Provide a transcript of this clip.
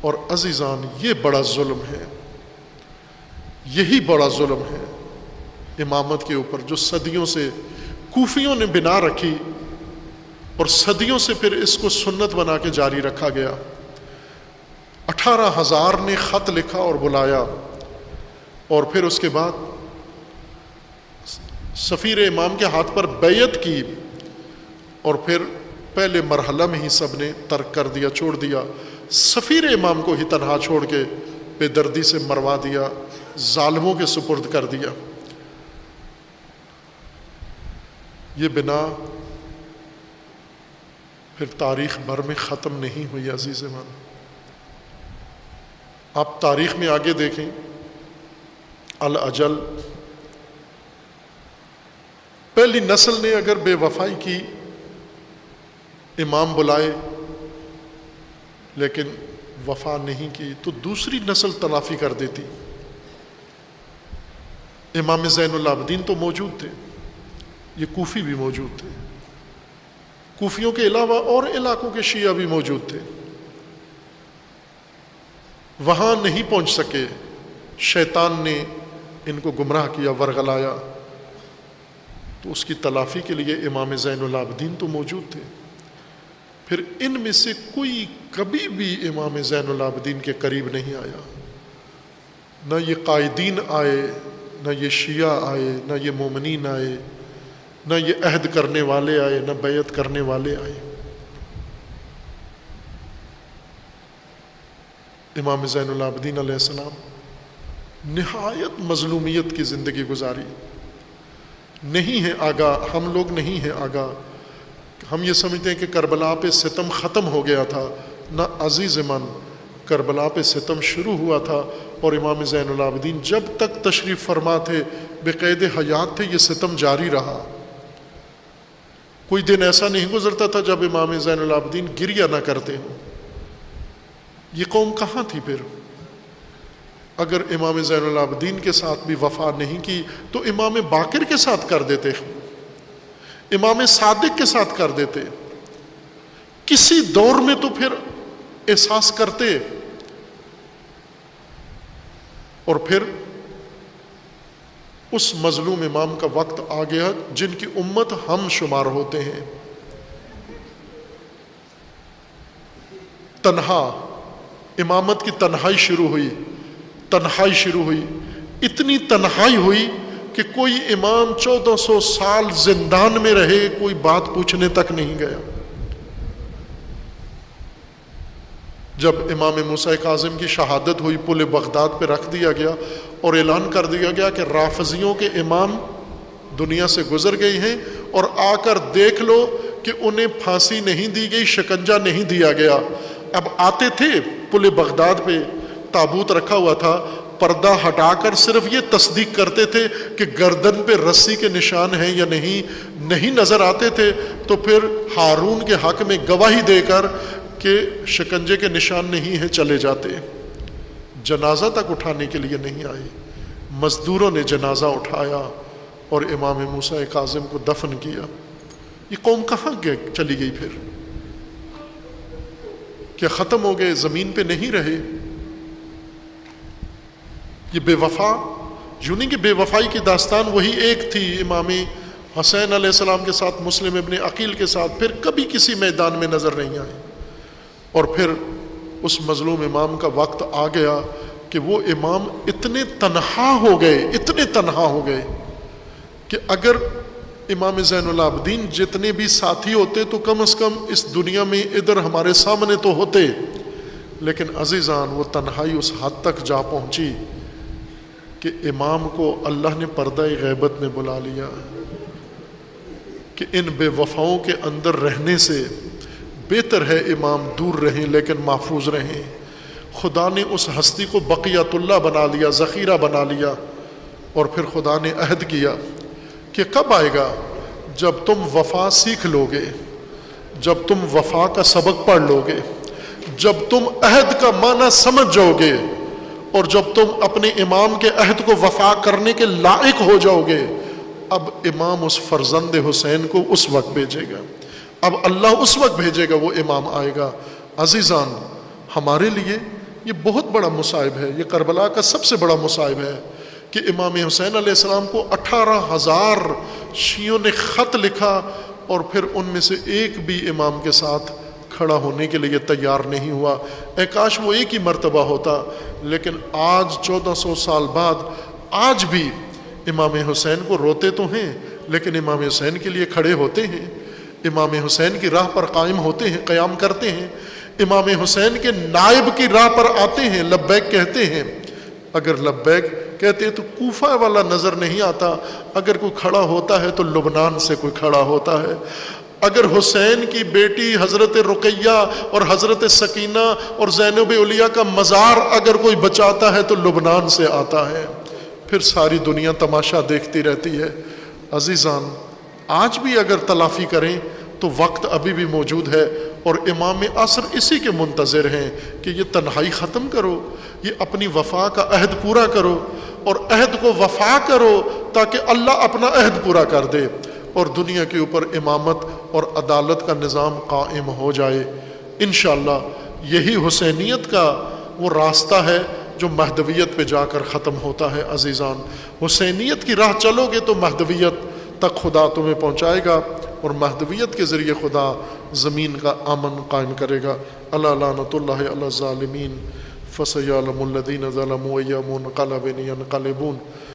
اور عزیزان یہ بڑا ظلم ہے، یہی بڑا ظلم ہے امامت کے اوپر، جو صدیوں سے کوفیوں نے بنا رکھی اور صدیوں سے پھر اس کو سنت بنا کے جاری رکھا گیا۔ 18,000 نے خط لکھا اور بلایا، اور پھر اس کے بعد سفیر امام کے ہاتھ پر بیعت کی، اور پھر پہلے مرحلہ میں ہی سب نے ترک کر دیا، چھوڑ دیا، سفیر امام کو ہی تنہا چھوڑ کے بے دردی سے مروا دیا، ظالموں کے سپرد کر دیا۔ یہ بنا پھر تاریخ بھر میں ختم نہیں ہوئی عزیزان۔ آپ تاریخ میں آگے دیکھیں، الاجل پہلی نسل نے اگر بے وفائی کی، امام بلائے لیکن وفا نہیں کی، تو دوسری نسل تلافی کر دیتی۔ امام زین العابدین تو موجود تھے، یہ کوفی بھی موجود تھے، کوفیوں کے علاوہ اور علاقوں کے شیعہ بھی موجود تھے، وہاں نہیں پہنچ سکے، شیطان نے ان کو گمراہ کیا، ورغلایا، تو اس کی تلافی کے لیے امام زین العابدین تو موجود تھے۔ پھر ان میں سے کوئی کبھی بھی امام زین العابدین کے قریب نہیں آیا، نہ یہ قائدین آئے، نہ یہ شیعہ آئے، نہ یہ مومنین آئے، نہ یہ عہد کرنے والے آئے، نہ بیعت کرنے والے آئے۔ امام زین العابدین علیہ السلام نہایت مظلومیت کی زندگی گزاری، نہیں ہے آگاہ، ہم لوگ نہیں ہیں آگاہ، ہم یہ سمجھتے ہیں کہ کربلا پہ ستم ختم ہو گیا تھا، نہ عزیز من، کربلا پہ ستم شروع ہوا تھا، اور امام زین العابدین جب تک تشریف فرما تھے، بقید حیات تھے، یہ ستم جاری رہا۔ کوئی دن ایسا نہیں گزرتا تھا جب امام زین العابدین گریہ نہ کرتے ہوں۔ یہ قوم کہاں تھی پھر؟ اگر امام زین العابدین کے ساتھ بھی وفا نہیں کی تو امام باقر کے ساتھ کر دیتے، امام صادق کے ساتھ کر دیتے، کسی دور میں تو پھر احساس کرتے۔ اور پھر اس مظلوم امام کا وقت آ گیا جن کی امت ہم شمار ہوتے ہیں، تنہا امامت کی تنہائی شروع ہوئی، تنہائی شروع ہوئی، اتنی تنہائی ہوئی کہ کوئی امام 1400 سال زندان میں رہے، کوئی بات پوچھنے تک نہیں گیا۔ جب امام موسیٰ کاظم کی شہادت ہوئی، پل بغداد پہ رکھ دیا گیا اور اعلان کر دیا گیا کہ رافضیوں کے امام دنیا سے گزر گئے ہیں، اور آ کر دیکھ لو کہ انہیں پھانسی نہیں دی گئی، شکنجہ نہیں دیا گیا۔ اب آتے تھے پل بغداد پہ، تابوت رکھا ہوا تھا، پردہ ہٹا کر صرف یہ تصدیق کرتے تھے کہ گردن پہ رسی کے نشان ہیں یا نہیں نظر آتے تھے، تو پھر ہارون کے حق میں گواہی دے کر کہ شکنجے کے نشان نہیں ہیں چلے جاتے۔ جنازہ تک اٹھانے کے لیے نہیں آئے، مزدوروں نے جنازہ اٹھایا اور امام موسیٰ کاظم کو دفن کیا۔ یہ قوم کہاں چلی گئی پھر؟ کیا ختم ہو گئے، زمین پہ نہیں رہے؟ یہ بے وفا، یوں نہیں کہ بے وفائی کی داستان وہی ایک تھی امام حسین علیہ السلام کے ساتھ، مسلم ابن عقیل کے ساتھ، پھر کبھی کسی میدان میں نظر نہیں آئے۔ اور پھر اس مظلوم امام کا وقت آ گیا کہ وہ امام اتنے تنہا ہو گئے، اتنے تنہا ہو گئے کہ اگر امام زین العابدین جتنے بھی ساتھی ہوتے تو کم از کم اس دنیا میں ادھر ہمارے سامنے تو ہوتے، لیکن عزیزان وہ تنہائی اس حد تک جا پہنچی کہ امام کو اللہ نے پردہ غیبت میں بلا لیا کہ ان بے وفاؤں کے اندر رہنے سے بہتر ہے امام دور رہیں لیکن محفوظ رہیں۔ خدا نے اس ہستی کو بقیت اللہ بنا لیا، ذخیرہ بنا لیا، اور پھر خدا نے عہد کیا کہ کب آئے گا؟ جب تم وفا سیکھ لو گے، جب تم وفا کا سبق پڑھ لو گے، جب تم عہد کا معنی سمجھ جاؤ گے، اور جب تم اپنے امام کے عہد کو وفا کرنے کے لائق ہو جاؤ گے، اب امام اس فرزند حسین کو اس وقت بھیجے گا، اب اللہ اس وقت بھیجے گا، وہ امام آئے گا۔ عزیزان، ہمارے لیے یہ بہت بڑا مصائب ہے، یہ کربلا کا سب سے بڑا مصائب ہے کہ امام حسین علیہ السلام کو 18,000 شیعوں نے خط لکھا اور پھر ان میں سے ایک بھی امام کے ساتھ کھڑا ہونے کے لیے تیار نہیں ہوا۔ اے کاش وہ ایک ہی مرتبہ ہوتا، لیکن آج 1400 سال بعد آج بھی امام حسین کو روتے تو ہیں لیکن امام حسین کے لیے کھڑے ہوتے ہیں، امام حسین کی راہ پر قائم ہوتے ہیں، قیام کرتے ہیں، امام حسین کے نائب کی راہ پر آتے ہیں، لبیک کہتے ہیں۔ اگر لبیک کہتے تو کوفہ والا نظر نہیں آتا، اگر کوئی کھڑا ہوتا ہے تو لبنان سے کوئی کھڑا ہوتا ہے۔ اگر حسین کی بیٹی حضرت رقیہ اور حضرت سکینہ اور زینب اولیاء کا مزار اگر کوئی بچاتا ہے تو لبنان سے آتا ہے، پھر ساری دنیا تماشا دیکھتی رہتی ہے۔ عزیزان، آج بھی اگر تلافی کریں تو وقت ابھی بھی موجود ہے، اور امام عصر اسی کے منتظر ہیں کہ یہ تنہائی ختم کرو، یہ اپنی وفا کا عہد پورا کرو، اور عہد کو وفا کرو تاکہ اللہ اپنا عہد پورا کر دے اور دنیا کے اوپر امامت اور عدالت کا نظام قائم ہو جائے۔ انشاءاللہ یہی حسینیت کا وہ راستہ ہے جو مہدویت پہ جا کر ختم ہوتا ہے۔ عزیزان، حسینیت کی راہ چلو گے تو مہدویت تک خدا تمہیں پہنچائے گا، اور مہدویت کے ذریعے خدا زمین کا امن قائم کرے گا۔ الا لعنۃ اللہ علی الظالمین فسیعلم الذین ظلموا ای منقلب ینقلبون۔